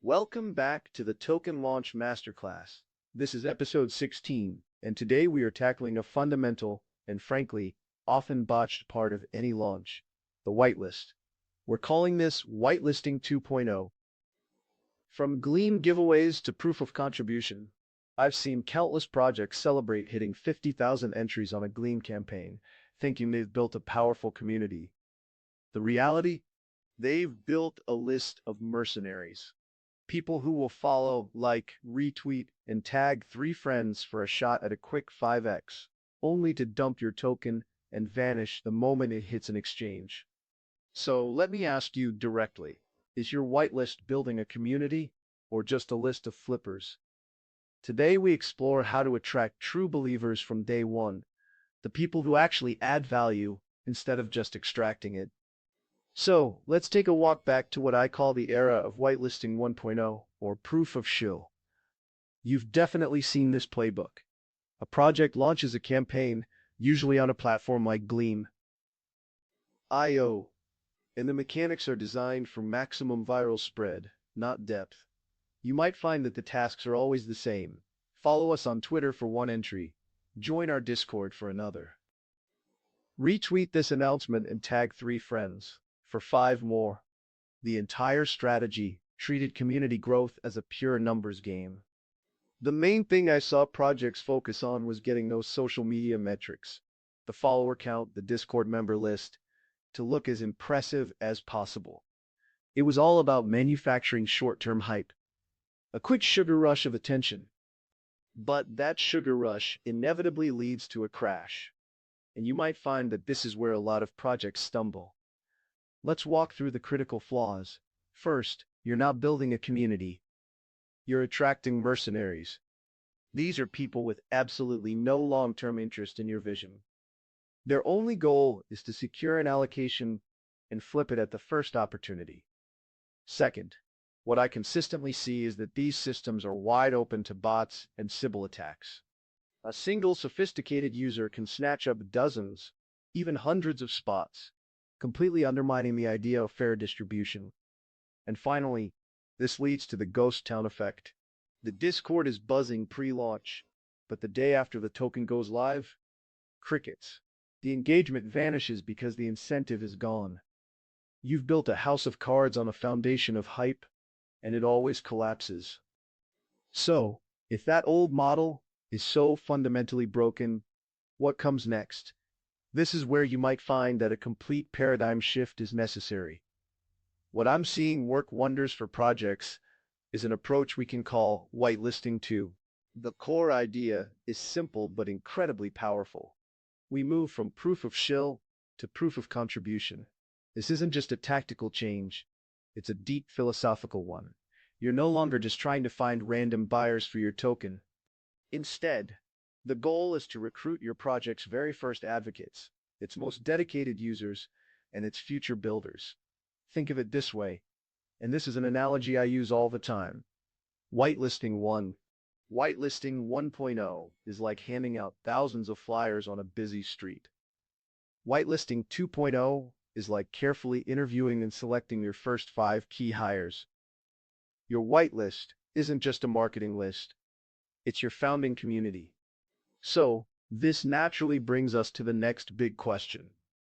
Welcome back to the Token Launch Masterclass. This is episode 16, and today we are tackling a fundamental and frankly, often botched part of any launch, the whitelist. We're calling this Whitelisting 2.0. From Gleam giveaways to proof of contribution, I've seen countless projects celebrate hitting 50,000 entries on a Gleam campaign, thinking they've built a powerful community. The reality? They've built a list of mercenaries. People who will follow, like, retweet, and tag 3 friends for a shot at a quick 5x, only to dump your token and vanish the moment it hits an exchange. So let me ask you directly, is your whitelist building a community or just a list of flippers? Today we explore how to attract true believers from day one, the people who actually add value instead of just extracting it. So, let's take a walk back to what I call the era of Whitelisting 1.0, or Proof-of-Shill. You've definitely seen this playbook. A project launches a campaign, usually on a platform like Gleam.io, and the mechanics are designed for maximum viral spread, not depth. You might find that the tasks are always the same. Follow us on Twitter for 1 entry. Join our Discord for another. Retweet this announcement and tag 3 friends for 5 more. The entire strategy treated community growth as a pure numbers game. The main thing I saw projects focus on was getting those social media metrics, the follower count, the Discord member list, to look as impressive as possible. It was all about manufacturing short-term hype, a quick sugar rush of attention. But that sugar rush inevitably leads to a crash, and you might find that this is where a lot of projects stumble. Let's walk through the critical flaws. First, you're not building a community. You're attracting mercenaries. These are people with absolutely no long-term interest in your vision. Their only goal is to secure an allocation and flip it at the first opportunity. Second, what I consistently see is that these systems are wide open to bots and Sybil attacks. A single sophisticated user can snatch up dozens, even hundreds of spots, completely undermining the idea of fair distribution. And finally, this leads to the ghost town effect. The Discord is buzzing pre-launch, but the day after the token goes live, crickets. The engagement vanishes because the incentive is gone. You've built a house of cards on a foundation of hype, and it always collapses. So, if that old model is so fundamentally broken, what comes next? This is where you might find that a complete paradigm shift is necessary. What I'm seeing work wonders for projects is an approach we can call Whitelisting 2.0. The core idea is simple but incredibly powerful. We move from proof-of-shill to proof of contribution. This isn't just a tactical change, it's a deep philosophical one. You're no longer just trying to find random buyers for your token. Instead, the goal is to recruit your project's very first advocates, its most dedicated users, and its future builders. Think of it this way, and this is an analogy I use all the time. Whitelisting 1.0 is like handing out thousands of flyers on a busy street. Whitelisting 2.0 is like carefully interviewing and selecting your first 5 key hires. Your whitelist isn't just a marketing list, it's your founding community. So, this naturally brings us to the next big question.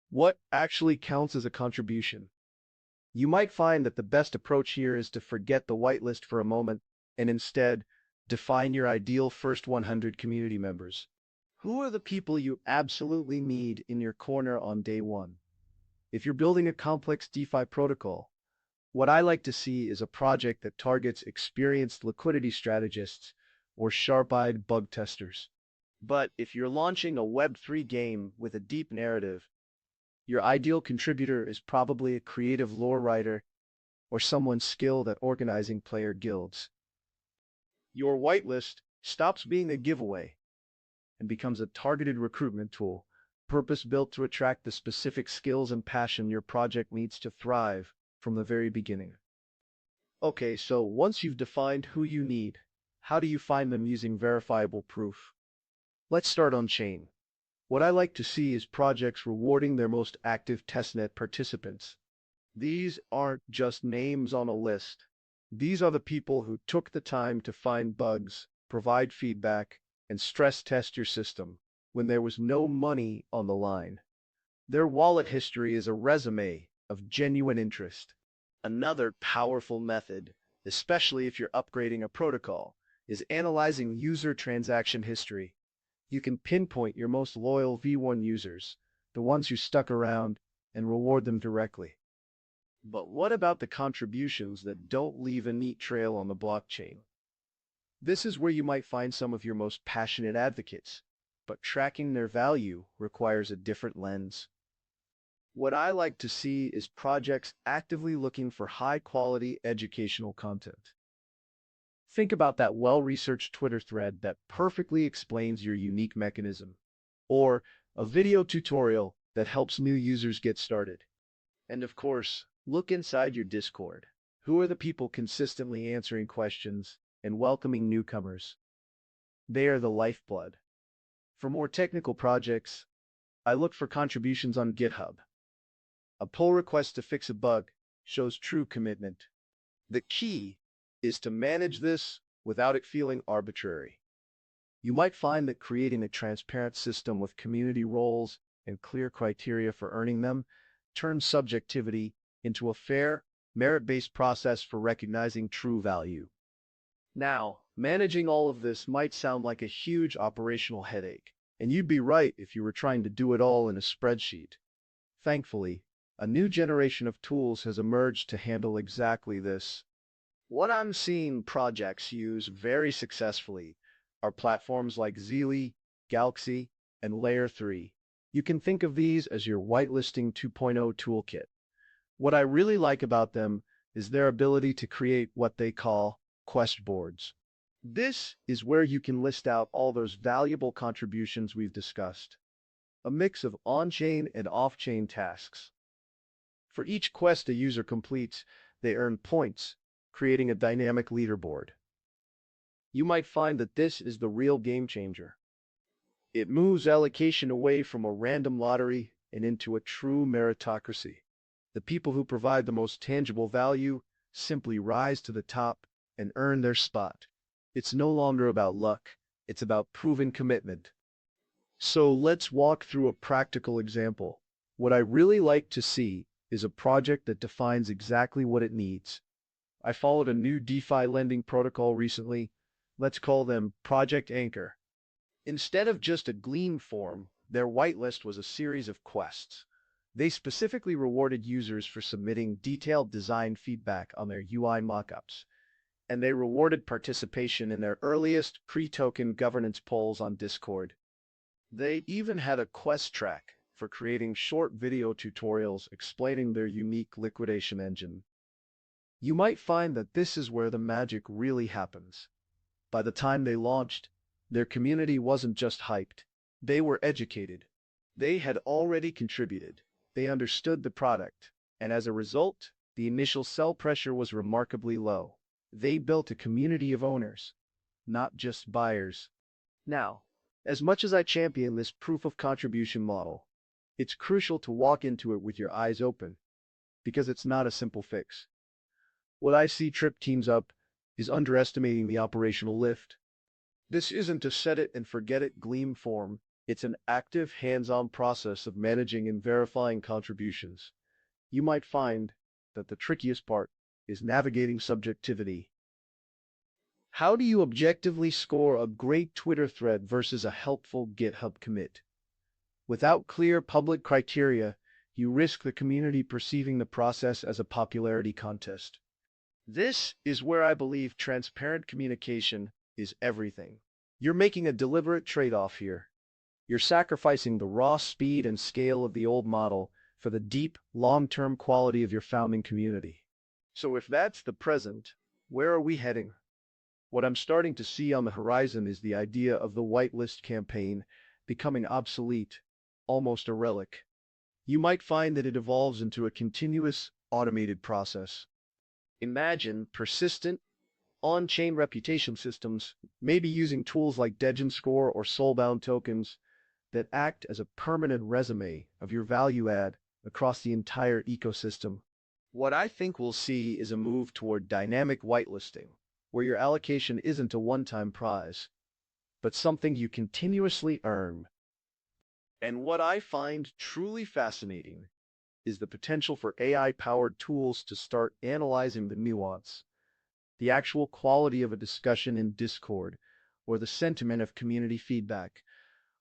What actually counts as a contribution? You might find that the best approach here is to forget the whitelist for a moment and instead define your ideal first 100 community members. Who are the people you absolutely need in your corner on day one? If you're building a complex DeFi protocol, what I like to see is a project that targets experienced liquidity strategists or sharp-eyed bug testers. But if you're launching a Web3 game with a deep narrative, your ideal contributor is probably a creative lore writer or someone skilled at organizing player guilds. Your whitelist stops being a giveaway and becomes a targeted recruitment tool, purpose-built to attract the specific skills and passion your project needs to thrive from the very beginning. Okay, so once you've defined who you need, how do you find them using verifiable proof? Let's start on chain. What I like to see is projects rewarding their most active testnet participants. These aren't just names on a list. These are the people who took the time to find bugs, provide feedback, and stress test your system when there was no money on the line. Their wallet history is a resume of genuine interest. Another powerful method, especially if you're upgrading a protocol, is analyzing user transaction history. You can pinpoint your most loyal V1 users, the ones who stuck around, and reward them directly. But what about the contributions that don't leave a neat trail on the blockchain? This is where you might find some of your most passionate advocates, but tracking their value requires a different lens. What I like to see is projects actively looking for high-quality educational content. Think about that well-researched Twitter thread that perfectly explains your unique mechanism, or a video tutorial that helps new users get started. And of course, look inside your Discord. Who are the people consistently answering questions and welcoming newcomers? They are the lifeblood. For more technical projects, I look for contributions on GitHub. A pull request to fix a bug shows true commitment. The key is to manage this without it feeling arbitrary. You might find that creating a transparent system with community roles and clear criteria for earning them turns subjectivity into a fair, merit-based process for recognizing true value. Now, managing all of this might sound like a huge operational headache, and you'd be right if you were trying to do it all in a spreadsheet. Thankfully, a new generation of tools has emerged to handle exactly this. What I'm seeing projects use very successfully are platforms like Zeely, Galaxy, and Layer 3. You can think of these as your Whitelisting 2.0 toolkit. What I really like about them is their ability to create what they call quest boards. This is where you can list out all those valuable contributions we've discussed, a mix of on-chain and off-chain tasks. For each quest a user completes, they earn points, creating a dynamic leaderboard. You might find that this is the real game changer. It moves allocation away from a random lottery and into a true meritocracy. The people who provide the most tangible value simply rise to the top and earn their spot. It's no longer about luck, it's about proven commitment. So let's walk through a practical example. What I really like to see is a project that defines exactly what it needs. I followed a new DeFi lending protocol recently. Let's call them Project Anchor. Instead of just a Gleam form, their whitelist was a series of quests. They specifically rewarded users for submitting detailed design feedback on their UI mockups, and they rewarded participation in their earliest pre-token governance polls on Discord. They even had a quest track for creating short video tutorials explaining their unique liquidation engine. You might find that this is where the magic really happens. By the time they launched, their community wasn't just hyped. They were educated. They had already contributed. They understood the product. And as a result, the initial sell pressure was remarkably low. They built a community of owners, not just buyers. Now, as much as I champion this proof of contribution model, it's crucial to walk into it with your eyes open, because it's not a simple fix. What I see trip teams up is underestimating the operational lift. This isn't a set it and forget it Gleam form. It's an active, hands-on process of managing and verifying contributions. You might find that the trickiest part is navigating subjectivity. How do you objectively score a great Twitter thread versus a helpful GitHub commit? Without clear public criteria, you risk the community perceiving the process as a popularity contest. This is where I believe transparent communication is everything. You're making a deliberate trade-off here. You're sacrificing the raw speed and scale of the old model for the deep, long-term quality of your founding community. So if that's the present, where are we heading? What I'm starting to see on the horizon is the idea of the whitelist campaign becoming obsolete, almost a relic. You might find that it evolves into a continuous, automated process. Imagine persistent, on-chain reputation systems, maybe using tools like Degen Score or Soulbound tokens, that act as a permanent resume of your value add across the entire ecosystem. What I think we'll see is a move toward dynamic whitelisting, where your allocation isn't a one-time prize, but something you continuously earn. And what I find truly fascinating is the potential for AI-powered tools to start analyzing the nuance, the actual quality of a discussion in Discord, or the sentiment of community feedback,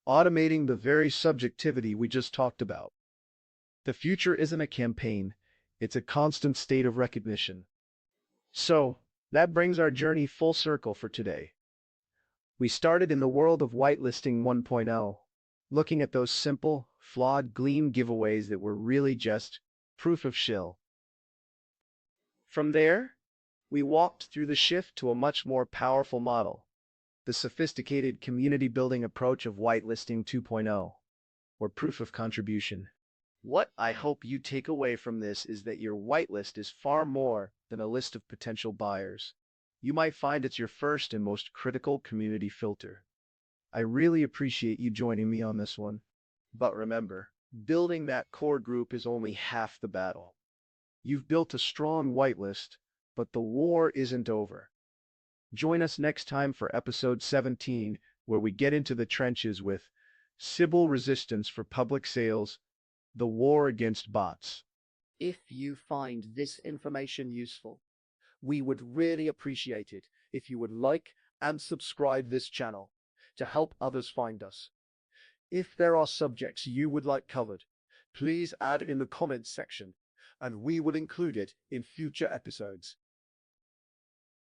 automating the very subjectivity we just talked about. The future isn't a campaign, it's a constant state of recognition. So, that brings our journey full circle for today. We started in the world of whitelisting 1.0, looking at those simple, flawed Gleam giveaways that were really just proof-of-shill. From there, we walked through the shift to a much more powerful model, the sophisticated community-building approach of Whitelisting 2.0, or proof of contribution. What I hope you take away from this is that your whitelist is far more than a list of potential buyers. You might find it's your first and most critical community filter. I really appreciate you joining me on this one. But remember, building that core group is only half the battle. You've built a strong whitelist, but the war isn't over. Join us next time for episode 17, where we get into the trenches with Sybil resistance for public sales, the war against bots. If you find this information useful, we would really appreciate it if you would like and subscribe this channel to help others find us. If there are subjects you would like covered, please add in the comments section, and we will include it in future episodes.